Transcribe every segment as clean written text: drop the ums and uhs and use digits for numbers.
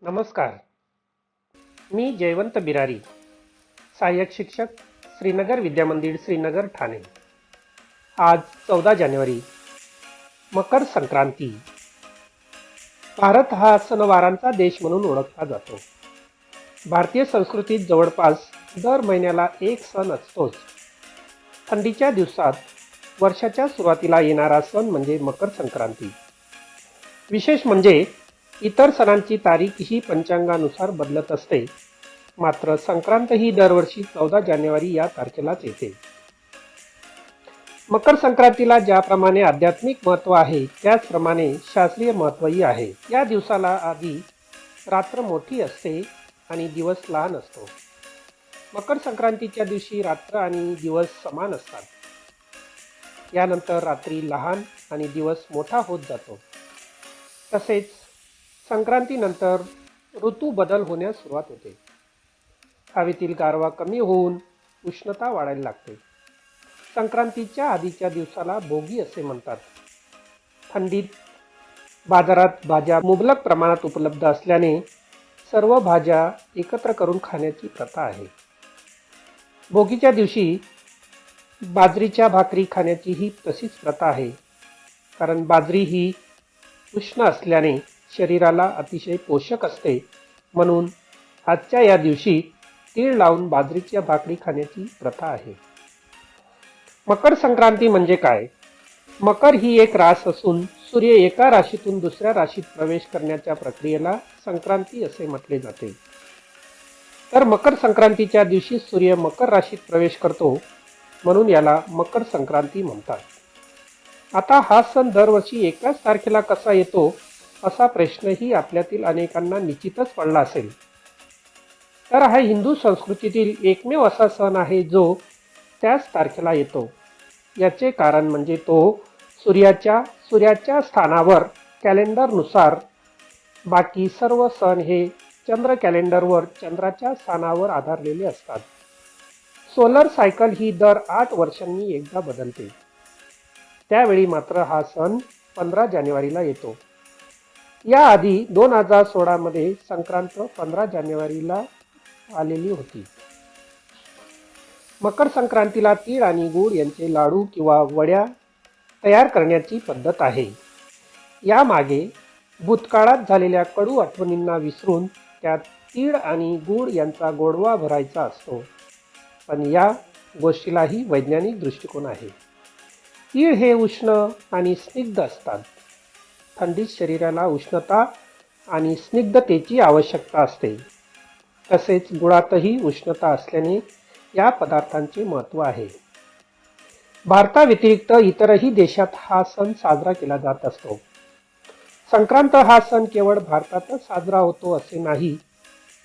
नमस्कार. मी जयवंत बिरारी, सहाय्यक शिक्षक, श्रीनगर विद्यामंदिर, श्रीनगर, ठाणे. आज 14 जानेवारी, मकर संक्रांती. भारत हा सणवारांचा देश म्हणून ओळखला जातो. भारतीय संस्कृतीत जवळपास दर महिन्याला एक सण असतोच. थंडीच्या दिवसात वर्षाच्या सुरुवातीला येणारा सण म्हणजे मकर संक्रांती. विशेष म्हणजे इतर सणांची तारीख ही पंचांगानुसार बदलत असते, मात्र संक्रांत ही दरवर्षी 14 जानेवारी या तारखेलाच येते. मकर संक्रांतीला ज्याप्रमाणे आध्यात्मिक महत्त्व आहे, त्याचप्रमाणे शास्त्रीय महत्त्वही आहे. या दिवसाला आधी रात्र मोठी असते आणि दिवस लहान असतो. मकर संक्रांतीच्या दिवशी रात्र आणि दिवस समान असतात. यानंतर रात्री लहान आणि दिवस मोठा होत जातो. तसेच संक्रांतीनंतर ऋतू बदल होण्यास सुरुवात होते. हवेतील गारवा कमी होऊन उष्णता वाढायला लागते. संक्रांतीच्या आधीच्या दिवसाला भोगी असे म्हणतात. थंडीत बाजारात भाज्या मुबलक प्रमाणात उपलब्ध असल्याने सर्व भाज्या एकत्र करून खाण्याची प्रथा आहे. भोगीच्या दिवशी बाजरीच्या भाकरी खाण्याची ही तशीच प्रथा आहे, कारण बाजरी ही उष्ण असल्याने शरीराला अतिशय पोषक असते. म्हणून आजच्या या दिवशी तीळ लावून बाजरीच्या भाकरी खाण्याची प्रथा आहे. मकर संक्रांती म्हणजे काय? मकर ही एक रास असून सूर्य एका राशीतून दुसऱ्या राशीत प्रवेश करण्याच्या प्रक्रियेला संक्रांती असे म्हटले जाते. तर मकर संक्रांतीच्या दिवशी सूर्य मकर राशीत प्रवेश करतो, म्हणून याला मकर संक्रांती म्हणतात. आता हा सण दरवर्षी एकाच तारखेला कसा येतो असा प्रश्नही आपल्यातील अनेकांना निश्चितच पडला असेल. तर हा हिंदू संस्कृतीतील एकमेव असा सण आहे जो त्याच तारखेला येतो. याचे कारण म्हणजे तो सूर्याच्या स्थानावर कॅलेंडरनुसार. बाकी सर्व सण हे चंद्र कॅलेंडरवर चंद्राच्या स्थानावर आधारलेले असतात. सोलर सायकल ही दर 8 वर्षांनी एकदा बदलते. त्यावेळी मात्र हा सण 15 जानेवारीला येतो. याआधी 2016 मध्ये संक्रांत 15 जानेवारीला आलेली होती. मकर संक्रांतीला तीळ आणि गूळ यांचे लाडू किंवा वड्या तयार करण्याची पद्धत आहे. यामागे भूतकाळात झालेल्या कडू आठवणींना विसरून त्यात तीळ आणि गूळ यांचा गोडवा भरायचा असतो. पण या गोष्टीलाही वैज्ञानिक दृष्टिकोन आहे. तीळ हे उष्ण आणि स्निग्ध असतात. थंडीत शरीराला उष्णता आणि स्निग्धतेची आवश्यकता असते. तसेच गुळातही उष्णता असल्याने या पदार्थांचे महत्त्व आहे. भारताव्यतिरिक्त इतरही देशात हा सण साजरा केला जात असतो. संक्रांत हा सण केवळ भारतातच साजरा होतो असे नाही,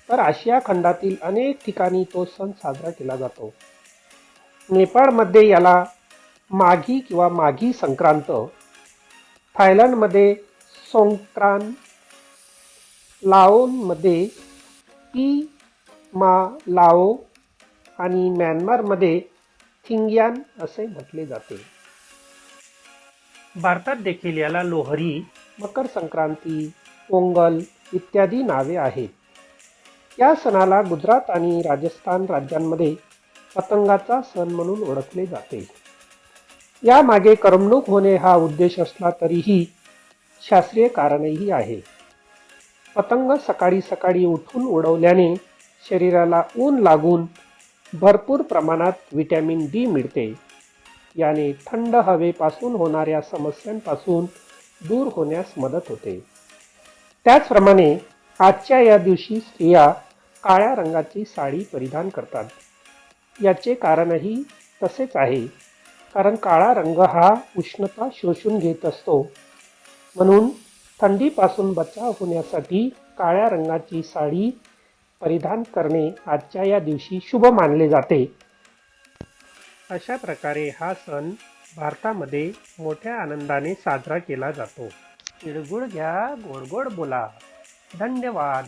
तर आशिया खंडातील अनेक ठिकाणी तो सण साजरा केला जातो. नेपाळमध्ये याला माघी किंवा माघी संक्रांत, थायलंडमध्ये सोंक्रान, लाओमध्ये पी मा लाओ आणि म्यानमारमध्ये थिंग्यान असे म्हटले जाते. भारतात देखील याला लोहरी, मकर संक्रांती, पोंगल इत्यादी नावे आहेत. या सणाला गुजरात आणि राजस्थान राज्यांमध्ये पतंगाचा सण म्हणून ओळखले जाते. यामागे करमणूक होणे हा उद्देश असला तरीही शास्त्रीय कारणही आहे. पतंग सकाळी सकाळी उठून उडवल्याने शरीराला ऊन लागून भरपूर प्रमाणात व्हिटॅमिन डी मिळते. याने थंड हवेपासून होणाऱ्या समस्यांपासून दूर होण्यास मदत होते. त्याचप्रमाणे आजच्या या दिवशी स्त्रिया काळ्या रंगाची साडी परिधान करतात. याचे कारणही तसेच आहे, कारण काळा रंग हा उष्णता शोषून घेत असतो. म्हणून थंडीपासून बचाव होण्यासाठी काळ्या रंगाची साडी परिधान करणे आजच्या या दिवशी शुभ मानले जाते. अशा प्रकारे हा सण भारतामध्ये मोठ्या आनंदाने साजरा केला जातो. तिळगुळ घ्या, गोड गोड बोला. धन्यवाद.